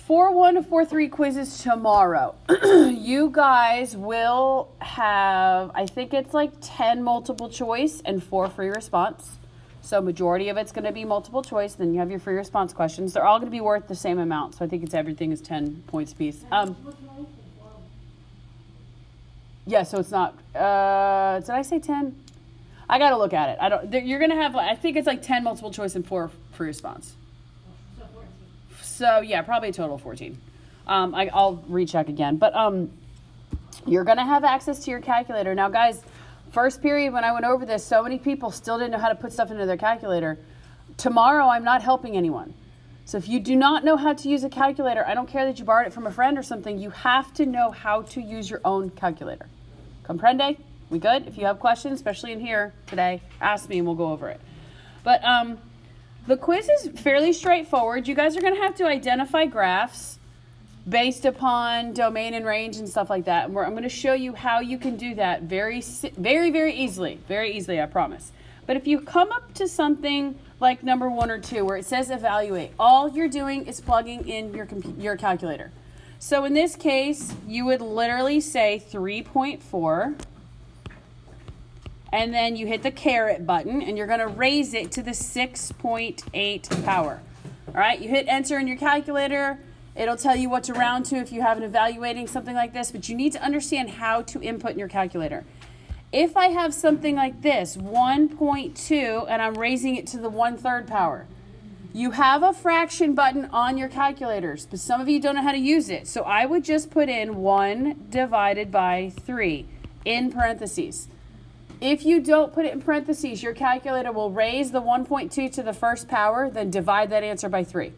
4-1 to 4-3 quizzes tomorrow. You guys will have, I think it's like 10 multiple choice and 4 free response. So majority of it's going to be multiple choice. Then you have your free response questions. They're all going to be worth the same amount. So I think it's everything is 10 points apiece. Yeah, so it's not, did I say 10? I got to look at it. You're going to have, I think it's like 10 multiple choice and 4 free response. So yeah, probably a total of 14. I'll recheck again. But you're going to have access to your calculator. Now, guys, first period when I went over this, so many people still didn't know how to put stuff into their calculator. Tomorrow, I'm not helping anyone. So if you do not know how to use a calculator, I don't care that you borrowed it from a friend or something, you have to know how to use your own calculator. Comprende? We good? If you have questions, especially in here today, ask me and we'll go over it. But the quiz is fairly straightforward. You guys are going to have to identify graphs based upon domain and range and stuff like that. And I'm going to show you how you can do that very, very easily. Very easily, I promise. But if you come up to something like number 1 or 2 where it says evaluate, all you're doing is plugging in your calculator. So in this case, you would literally say 3.4. And then you hit the caret button and you're going to raise it to the 6.8 power. All right, you hit enter in your calculator. It'll tell you what to round to if you have an evaluating something like this, but you need to understand how to input in your calculator. If I have something like this, 1.2, and I'm raising it to the 1/3 power, you have a fraction button on your calculators, but some of you don't know how to use it. So I would just put in 1 divided by 3 in parentheses. If you don't put it in parentheses, your calculator will raise the 1.2 to the 1st power, then divide that answer by 3,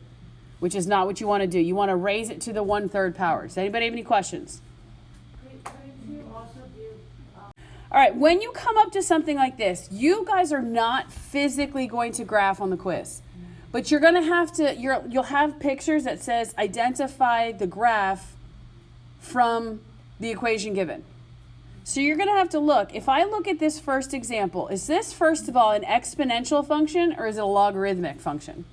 which is not what you want to do. You want to raise it to the 1/3 power. Does anybody have any questions? All right, when you come up to something like this, you guys are not physically going to graph on the quiz, but you're going to have to, you'll have pictures that says identify the graph from the equation given. So you're going to have to look. If I look at this first example, is this, first of all, an exponential function or is it a logarithmic function?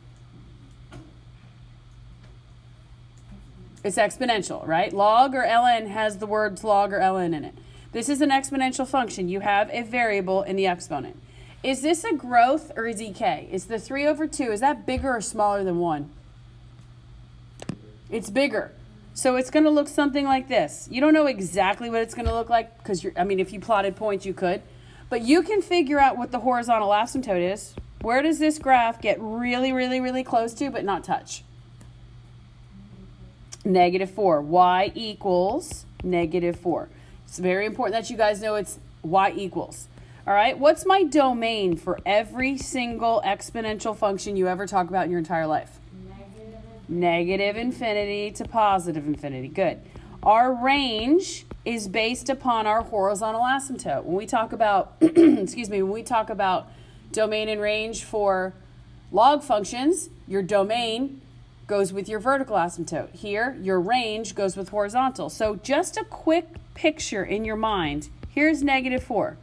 It's exponential, right? Log or ln has the words log or ln in it. This is an exponential function. You have a variable in the exponent. Is this a growth or a decay? Is the 3/2, is that bigger or smaller than 1? It's bigger. So it's going to look something like this. You don't know exactly what it's going to look like because, if you plotted points, you could. But you can figure out what the horizontal asymptote is. Where does this graph get really close to but not touch? -4. Y equals -4. It's very important that you guys know it's y equals. All right, what's my domain for every single exponential function you ever talk about in your entire life? Negative infinity to positive infinity. Good. Our range is based upon our horizontal asymptote. When we talk about, when we talk about domain and range for log functions, your domain goes with your vertical asymptote. Here, your range goes with horizontal. So just a quick picture in your mind. Here's -4,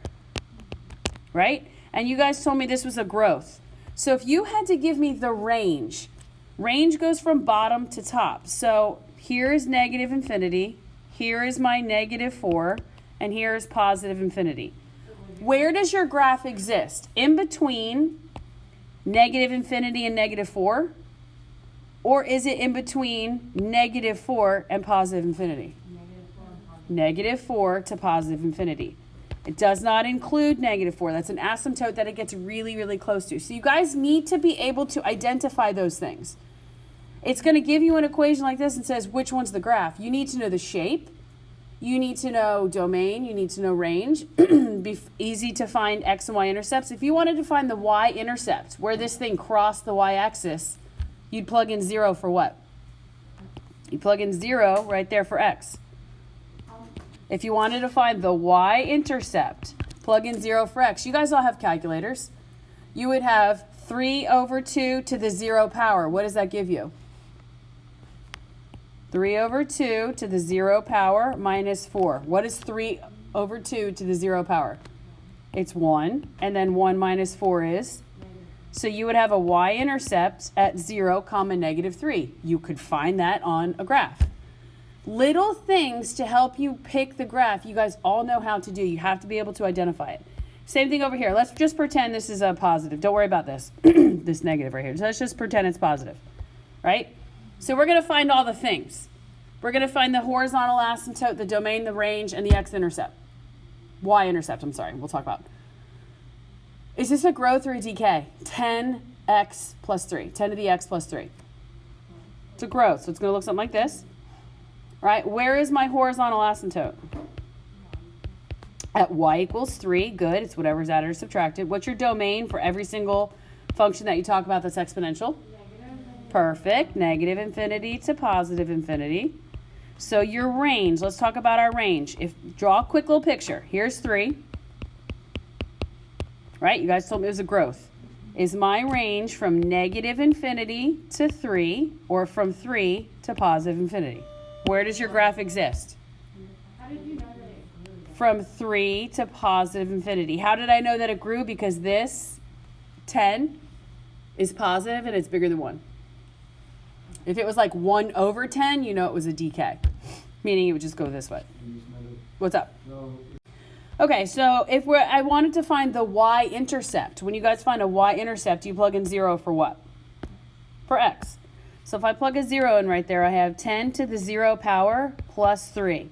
right? And you guys told me this was a growth. So if you had to give me the range goes from bottom to top. So here is negative infinity, here is my -4, and here is positive infinity. Where does your graph exist? In between negative infinity and -4? Or is it in between -4 and positive infinity? -4 to positive infinity. It does not include -4. That's an asymptote that it gets really close to. So you guys need to be able to identify those things. It's going to give you an equation like this and says which one's the graph. You need to know the shape. You need to know domain. You need to know range. Be easy to find x and y-intercepts. If you wanted to find the y-intercept, where this thing crossed the y-axis, you'd plug in 0 for what? You plug in 0 right there for x. If you wanted to find the y-intercept, plug in 0 for x. You guys all have calculators. You would have 3/2 to the 0 power. What does that give you? 3/2 to the 0 power minus 4. What is 3/2 to the 0 power? It's 1. And then 1 minus 4 is? So you would have a y-intercept at 0, -3. You could find that on a graph. Little things to help you pick the graph you guys all know how to do. You have to be able to identify it. Same thing over here. Let's just pretend this is a positive. Don't worry about this, this negative right here. So let's just pretend it's positive, right? So we're going to find all the things. We're going to find the horizontal asymptote, the domain, the range, and the x-intercept. Y-intercept, I'm sorry, we'll talk about. Is this a growth or a decay? 10x plus 3, 10 to the x plus 3. It's a growth, so it's going to look something like this. Right? Where is my horizontal asymptote? At y equals 3. Good. It's whatever's added or subtracted. What's your domain for every single function that you talk about that's exponential? Perfect. Negative infinity to positive infinity. So your range, let's talk about our range. Draw a quick little picture. Here's 3. Right? You guys told me it was a growth. Is my range from negative infinity to 3 or from 3 to positive infinity? Where does your graph exist? How did you know that it grew? From 3 to positive infinity. How did I know that it grew? Because this 10 is positive and it's bigger than 1. If it was like 1 over 10, you know it was a decay, meaning it would just go this way. What's up? Okay, so if I wanted to find the y-intercept, when you guys find a y-intercept, you plug in 0 for what? For x. So if I plug a 0 in right there, I have 10 to the 0 power plus 3.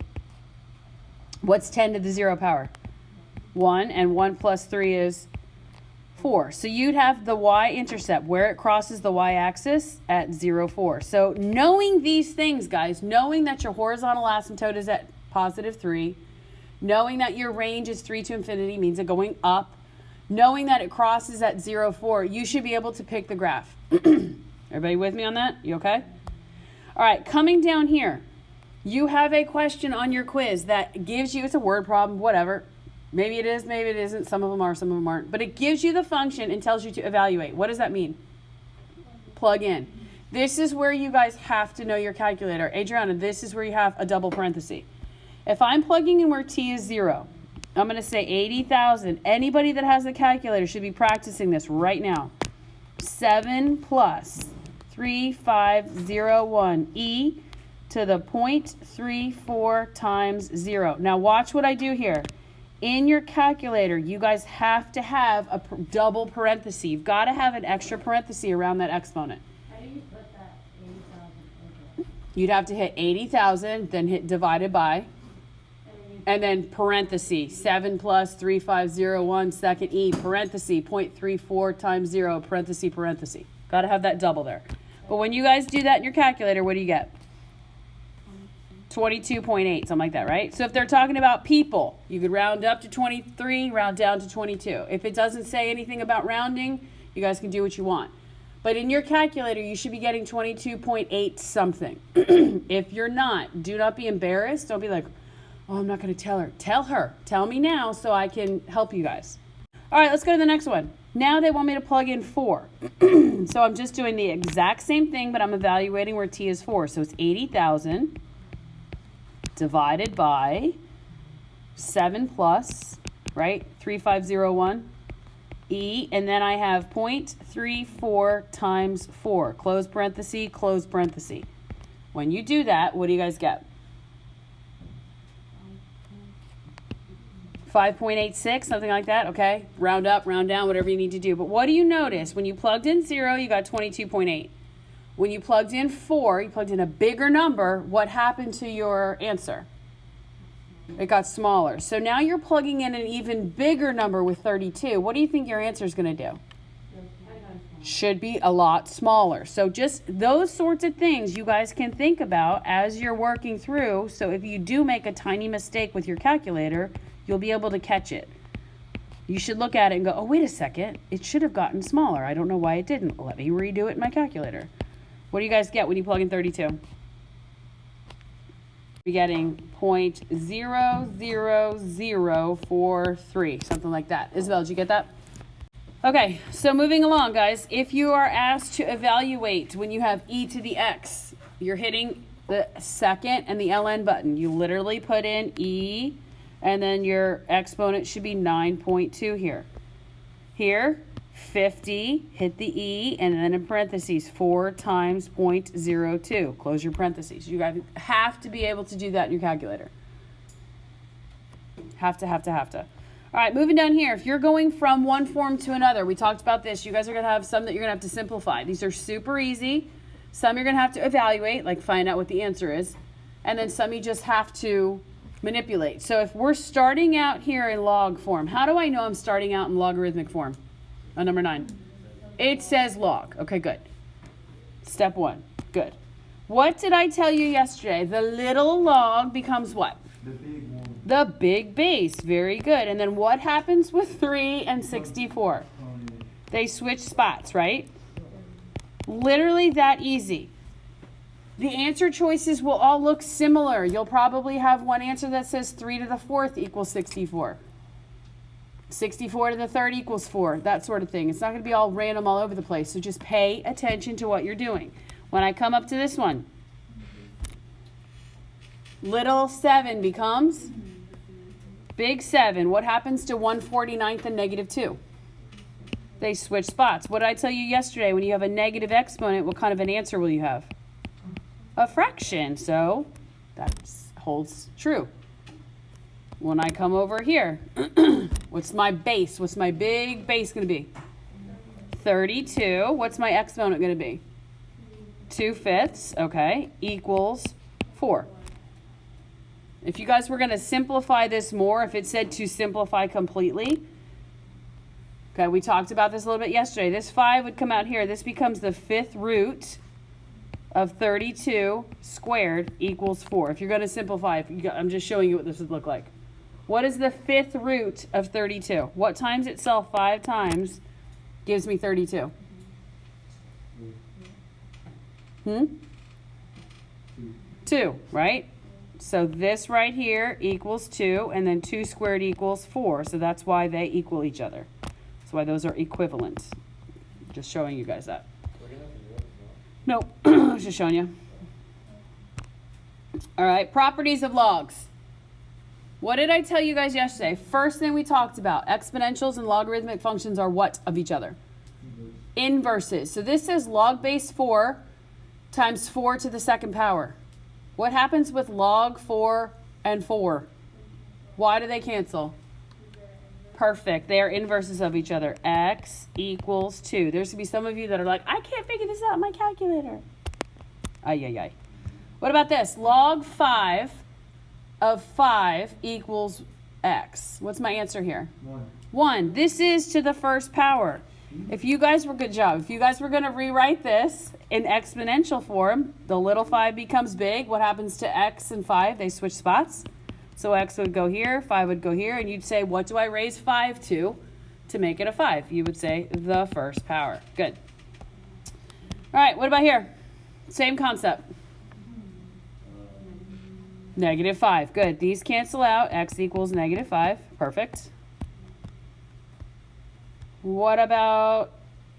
What's 10 to the 0 power? 1, and 1 plus 3 is 4. So you'd have the y-intercept where it crosses the y-axis at 0, 4. So knowing these things, guys, knowing that your horizontal asymptote is at positive 3, knowing that your range is 3 to infinity means it going up, knowing that it crosses at 0, 4, you should be able to pick the graph. Everybody with me on that? You okay? All right, coming down here, you have a question on your quiz that gives you, it's a word problem, whatever. Maybe it is, maybe it isn't. Some of them are, some of them aren't. But it gives you the function and tells you to evaluate. What does that mean? Plug in. This is where you guys have to know your calculator. Adriana, this is where you have a double parenthesis. If I'm plugging in where t is 0, I'm going to say 80,000. Anybody that has a calculator should be practicing this right now. 7 plus 3501 e to the 0.34 times 0. Now watch what I do here. In your calculator, you guys have to have a double parenthesis. You've got to have an extra parenthesis around that exponent. How do you put that 80,000 into? You'd have to hit 80,000, then hit divided by, and then parenthesis, 7 plus 3501 second e, parenthesis, 0.34 times 0, parenthesis, parenthesis. Got to have that double there. But when you guys do that in your calculator, what do you get? 22.8, something like that, right? So if they're talking about people, you could round up to 23, round down to 22. If it doesn't say anything about rounding, you guys can do what you want. But in your calculator, you should be getting 22.8 something. If you're not, do not be embarrassed. Don't be like, oh, I'm not going to tell her. Tell her. Tell me now so I can help you guys. All right, let's go to the next one. Now they want me to plug in 4. So I'm just doing the exact same thing, but I'm evaluating where t is 4. So it's 80,000 divided by 7 plus, right, 3501 e, and then I have 0.34 times 4, close parenthesis, close parenthesis. When you do that, what do you guys get? 5.86, something like that, okay? Round up, round down, whatever you need to do. But what do you notice? When you plugged in 0, you got 22.8. When you plugged in 4, you plugged in a bigger number, what happened to your answer? It got smaller. So now you're plugging in an even bigger number with 32. What do you think your answer is going to do? Should be a lot smaller. So just those sorts of things you guys can think about as you're working through. So if you do make a tiny mistake with your calculator, you'll be able to catch it. You should look at it and go, oh, wait a second. It should have gotten smaller. I don't know why it didn't. Let me redo it in my calculator. What do you guys get when you plug in 32? You're getting 0.00043, something like that. Isabel, did you get that? Okay, so moving along, guys. If you are asked to evaluate when you have e to the x, you're hitting the second and the ln button. You literally put in e, and then your exponent should be 9.2 here. Here, 50, hit the E, and then in parentheses, 4 times 0.02. Close your parentheses. You guys have to be able to do that in your calculator. Have to. All right, moving down here. If you're going from one form to another, we talked about this. You guys are going to have some that you're going to have to simplify. These are super easy. Some you're going to have to evaluate, like find out what the answer is. And then some you just have to manipulate. So if we're starting out here in log form, how do I know I'm starting out in logarithmic form? On number 9. It says log. Okay, good. Step 1. Good. What did I tell you yesterday? The little log becomes what? The big one. The big base. Very good. And then what happens with 3 and 64? They switch spots, right? Literally that easy. The answer choices will all look similar. You'll probably have one answer that says 3 to the 4th equals 64. 64 to the 3rd equals 4. That sort of thing. It's not going to be all random all over the place. So just pay attention to what you're doing. When I come up to this one, little 7 becomes big 7. What happens to 1/49 and negative 2? They switch spots. What did I tell you yesterday? When you have a negative exponent, what kind of an answer will you have? A fraction. So that holds true. When I come over here, what's my base? What's my big base going to be? 32. What's my exponent going to be? 2/5. Okay. Equals 4. If you guys were going to simplify this more, if it said to simplify completely, okay, we talked about this a little bit yesterday. This 5 would come out here. This becomes the 5th root of 32 squared equals 4. If you're going to simplify, I'm just showing you what this would look like. What is the 5th root of 32? What times itself 5 times gives me 32? 2, right? So this right here equals 2, and then 2 squared equals 4. So that's why they equal each other. That's why those are equivalent. Just showing you guys that. Nope, I was just showing you. All right, properties of logs. What did I tell you guys yesterday? First thing we talked about, exponentials and logarithmic functions are what of each other? Inverses. So this says log base 4 times 4 to the 2nd power. What happens with log 4 and 4? Why do they cancel? Perfect. They are inverses of each other. X equals 2. There's going to be some of you that are like, I can't figure this out in my calculator. Ay. What about this? Log 5 of 5 equals X. What's my answer here? 1. This is to the 1st power. If you guys were, good job. If you guys were going to rewrite this in exponential form, the little 5 becomes big. What happens to X and 5? They switch spots. So X would go here, 5 would go here, and you'd say, what do I raise 5 to make it a 5? You would say the 1st power. Good. All right, what about here? Same concept. Negative 5. Good. These cancel out. X equals negative 5. Perfect. What about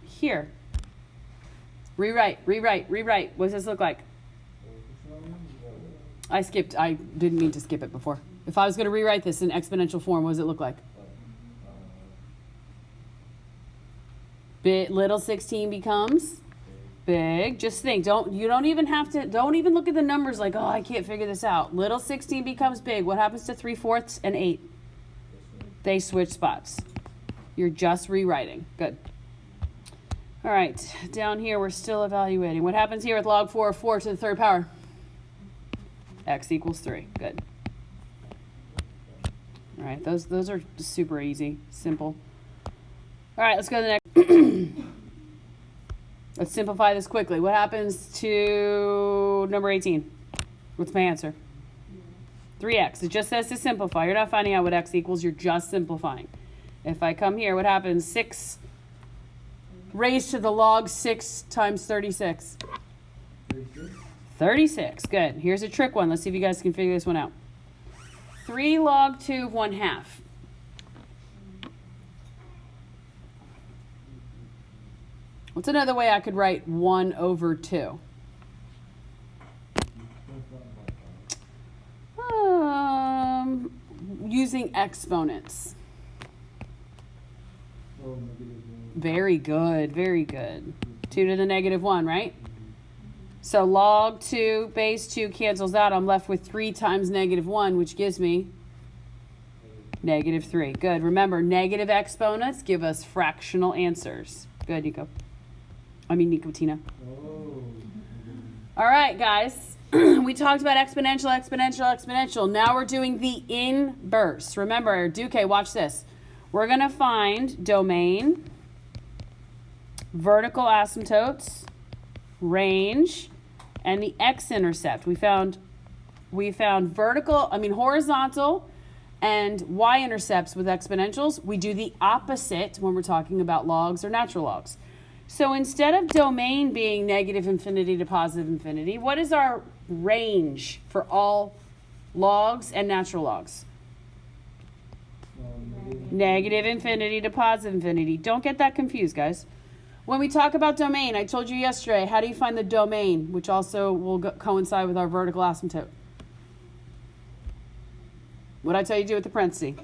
here? Rewrite. What does this look like? I didn't mean to skip it before. If I was going to rewrite this in exponential form, what does it look like? Little 16 becomes big. Just think, don't even look at the numbers like, oh, I can't figure this out. Little 16 becomes big. What happens to 3/4 and 8? They switch spots. You're just rewriting. Good. All right, down here we're still evaluating. What happens here with log 4 of 4 to the 3rd power? X equals 3. Good. All right, those are super easy, simple. All right, let's go to the next. Let's simplify this quickly. What happens to number 18? What's my answer? 3x. It just says to simplify. You're not finding out what x equals. You're just simplifying. If I come here, what happens? 6 raised to the log 6 times 36. 36. Good. Here's a trick one. Let's see if you guys can figure this one out. 3 log 2 of 1/2. What's another way I could write 1 over 2? Using exponents. Very good, very good. 2 to the negative 1, right? So log 2 base 2 cancels out. I'm left with 3 times negative 1, which gives me negative 3. Good. Remember, negative exponents give us fractional answers. Good, Nicotina. All right, guys. We talked about exponential. Now we're doing the inverse. Remember, Duque, watch this. We're going to find domain, vertical asymptotes, range, and the x-intercept. We found horizontal and y-intercepts with exponentials. We do the opposite when we're talking about logs or natural logs. So instead of domain being negative infinity to positive infinity, what is our range for all logs and natural logs? Negative infinity to positive infinity. Don't get that confused, guys. When we talk about domain, I told you yesterday, how do you find the domain, which also will coincide with our vertical asymptote? What did I tell you to do with the parenthesis?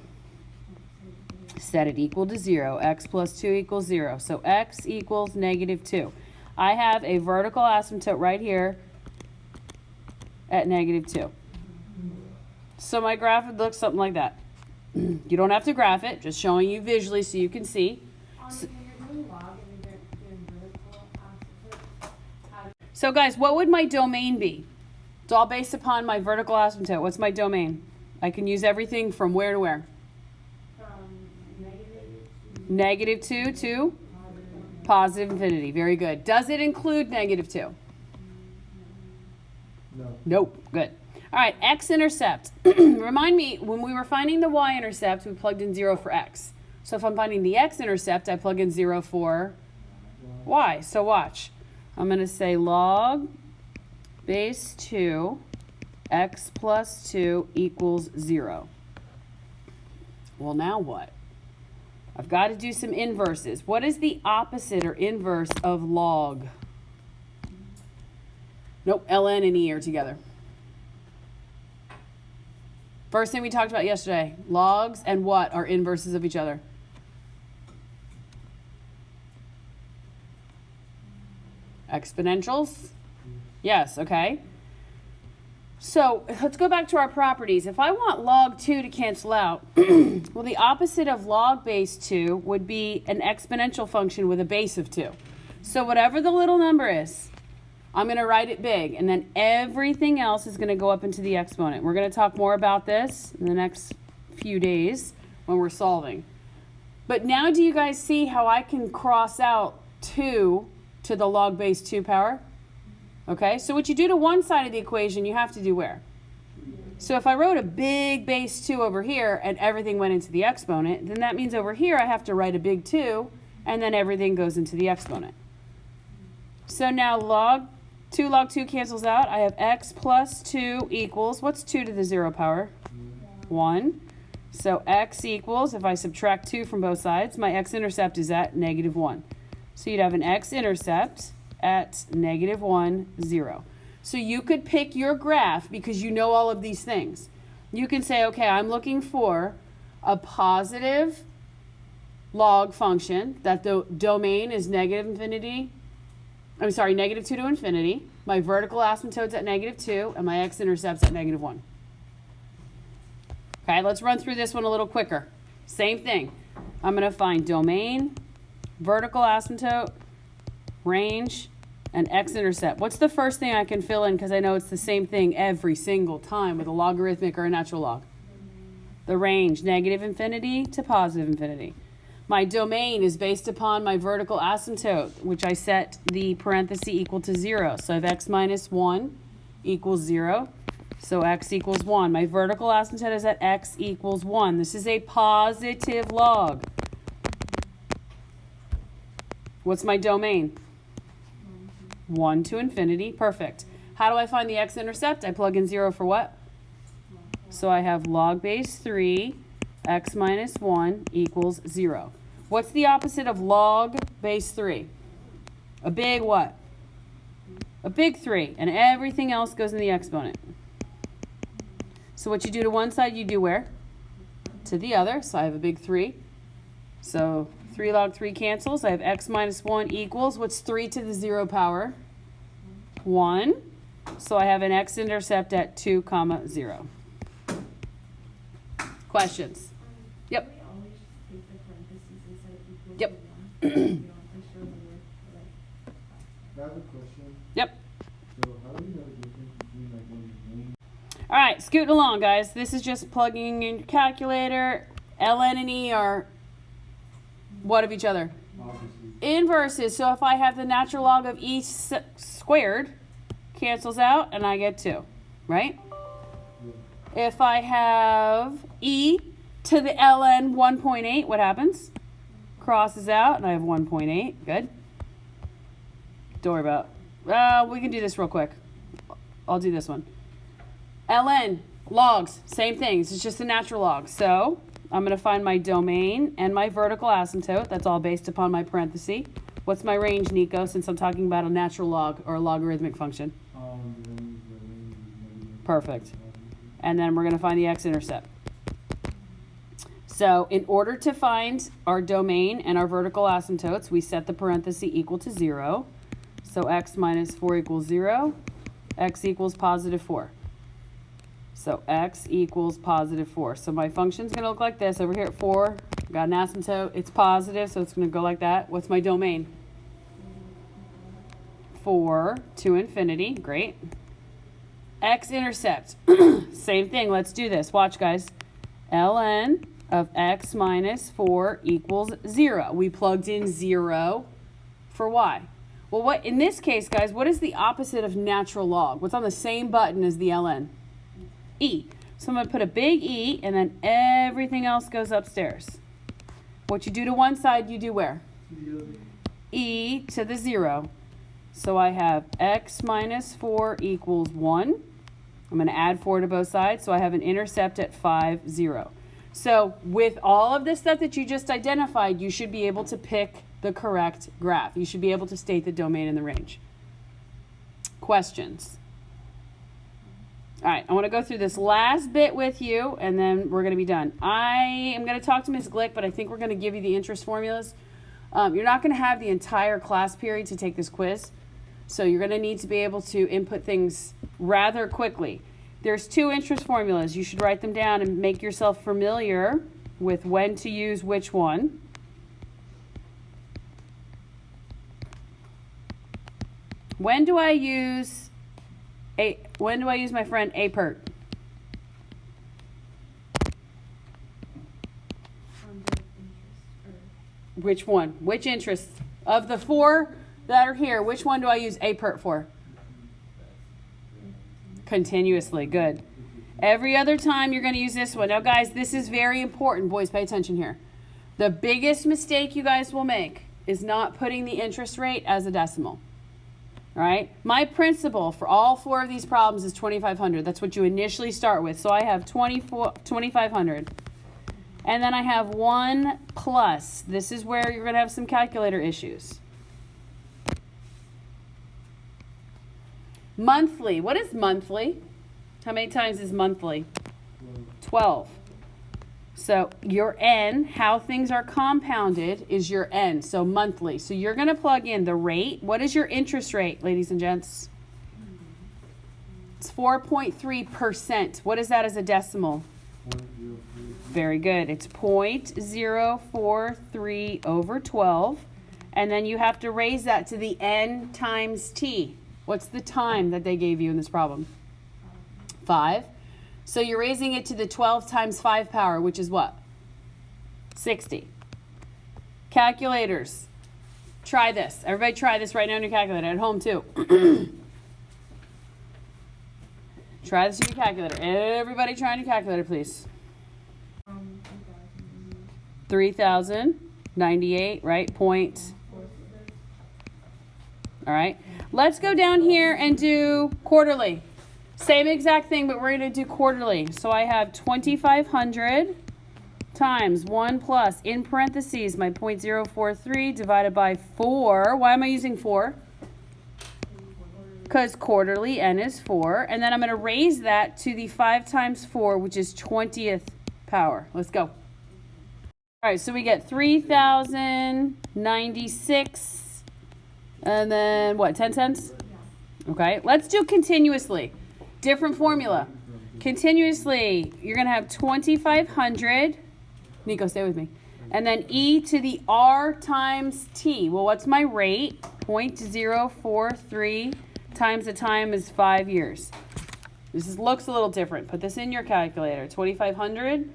Set it equal to 0. X plus 2 equals 0. So x equals negative 2. I have a vertical asymptote right here at negative 2. So my graph would look something like that. You don't have to graph it, just showing you visually so you can see. So guys, what would my domain be? It's all based upon my vertical asymptote. What's my domain? I can use everything from where to where? Negative 2 to positive infinity. Very good. Does it include negative 2? No. Nope. Good. All right, x-intercept. Remind me, when we were finding the y-intercept, we plugged in 0 for x. So if I'm finding the x-intercept, I plug in 0 for y. So watch. I'm going to say log base 2 x plus 2 equals 0. Well, now what? I've got to do some inverses. What is the opposite or inverse of log? Nope, ln and e are together. First thing we talked about yesterday, logs and what are inverses of each other? Exponentials? Yes, okay. So let's go back to our properties. If I want log 2 to cancel out, well, the opposite of log base 2 would be an exponential function with a base of 2. So whatever the little number is, I'm going to write it big, and then everything else is going to go up into the exponent. We're going to talk more about this in the next few days when we're solving. But now do you guys see how I can cross out 2 to the log base 2 power? Okay, so what you do to one side of the equation, you have to do where? So if I wrote a big base 2 over here and everything went into the exponent, then that means over here I have to write a big 2 and then everything goes into the exponent. So now log 2 cancels out. I have x plus 2 equals, what's 2 to the 0 power? 1. So x equals, if I subtract 2 from both sides, my x-intercept is at negative 1. So you'd have an x-intercept at negative 1, 0. So you could pick your graph because you know all of these things. You can say, okay, I'm looking for a positive log function that the domain is negative 2 to infinity. My vertical asymptote's at negative 2, and my x-intercept's at negative 1. Okay, let's run through this one a little quicker. Same thing. I'm going to find domain, vertical asymptote, range, and x-intercept. What's the first thing I can fill in because I know it's the same thing every single time with a logarithmic or a natural log? The range, negative infinity to positive infinity. My domain is based upon my vertical asymptote, which I set the parenthesis equal to 0. So I have x minus 1 equals 0. So x equals 1. My vertical asymptote is at x equals 1. This is a positive log. What's my domain? 1 to infinity. Perfect. How do I find the x-intercept? I plug in 0 for what? So I have log base 3, x minus 1 equals 0. What's the opposite of log base 3? A big what? A big 3. And everything else goes in the exponent. So what you do to one side, you do where? To the other. So I have a big 3. So 3 log 3 cancels. I have x minus 1 equals, what's 3 to the 0 power? 1. So I have an x-intercept at 2, 0. Questions? Yep. We always just take the parentheses and set it equal Yep. to 1. We don't show the word, like. I have a question. Yep. So how do you know the difference between like when you name? All right, scooting along, guys. This is just plugging in your calculator. ln and e are what of each other? Obviously. Inverses. So if I have the natural log of e squared, cancels out, and I get 2, right? Yeah. If I have e to the ln 1.8, what happens? Crosses out, and I have 1.8. Good. Don't worry about it. We can do this real quick. I'll do this one. ln, logs, same things. It's just a natural log. So I'm going to find my domain and my vertical asymptote. That's all based upon my parenthesis. What's my range, Nico, since I'm talking about a natural log or a logarithmic function? Perfect. And then we're going to find the x-intercept. So in order to find our domain and our vertical asymptotes, we set the parenthesis equal to 0. So x minus 4 equals 0. X equals positive 4. So x equals positive 4. So my function's going to look like this. Over here at 4, got an asymptote. It's positive, so it's going to go like that. What's my domain? 4 to infinity. Great. X-intercept. Same thing. Let's do this. Watch, guys. ln of x minus 4 equals 0. We plugged in 0 for y. Well, what in this case, guys, what is the opposite of natural log? What's on the same button as the ln? E. So I'm going to put a big E, and then everything else goes upstairs. What you do to one side, you do where? E to the 0. So I have x minus 4 equals 1. I'm going to add 4 to both sides, so I have an intercept at 5, 0. So with all of this stuff that you just identified, you should be able to pick the correct graph. You should be able to state the domain and the range. Questions? All right, I want to go through this last bit with you, and then we're going to be done. I am going to talk to Ms. Glick, but I think we're going to give you the interest formulas. You're not going to have the entire class period to take this quiz, so you're going to need to be able to input things rather quickly. There's 2 interest formulas. You should write them down and make yourself familiar with when to use which one. When do I use my friend APERT? Which one? Which interest? Of the 4 that are here, which one do I use APERT for? Continuously. Good. Every other time you're going to use this one. Now, guys, this is very important. Boys, pay attention here. The biggest mistake you guys will make is not putting the interest rate as a decimal. All right? My principal for all 4 of these problems is 2,500. That's what you initially start with. So I have 2,500. And then I have 1 plus. This is where you're going to have some calculator issues. Monthly. What is monthly? How many times is monthly? 12. So your n, how things are compounded, is your n. So monthly. So you're going to plug in the rate. What is your interest rate, ladies and gents? It's 4.3%. What is that as a decimal? Very good. It's 0.043 over 12. And then you have to raise that to the n times t. What's the time that they gave you in this problem? 5. So you're raising it to the 12 times 5 power, which is what? 60. Calculators. Try this. Everybody try this right now on your calculator. At home, too. Try this on your calculator. Everybody try on your calculator, please. 3,098, right? Point. All right. Let's go down here and do quarterly. Same exact thing, but we're going to do quarterly. So I have 2,500 times 1 plus, in parentheses, my 0.043 divided by 4. Why am I using 4? Because quarterly, n is 4. And then I'm going to raise that to the 5 times 4, which is 20th power. Let's go. All right, so we get 3,096, and then what, 10 cents? Okay, let's do continuously. Different formula. Continuously, you're going to have 2,500. Nico, stay with me. And then e to the r times t. Well, what's my rate? 0.043 times the time is 5 years. Looks a little different. Put this in your calculator. 2,500,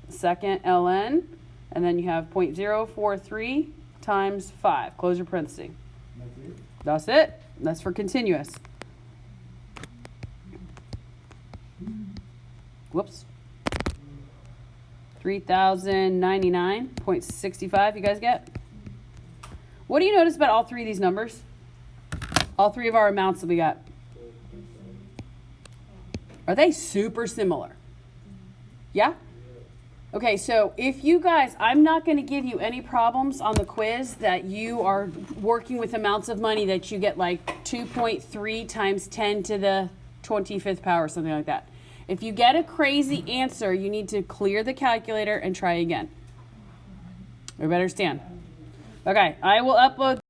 second ln, and then you have 0.043 times 5. Close your parenthesis. That's it. That's for continuous. Whoops. 3,099.65. You guys get? What do you notice about all three of these numbers? All three of our amounts that we got. Are they super similar? Yeah? Okay, so if you guys, I'm not going to give you any problems on the quiz that you are working with amounts of money that you get like 2.3 times 10 to the 25th power or something like that. If you get a crazy answer, you need to clear the calculator and try again. Everybody understand? Okay, I will upload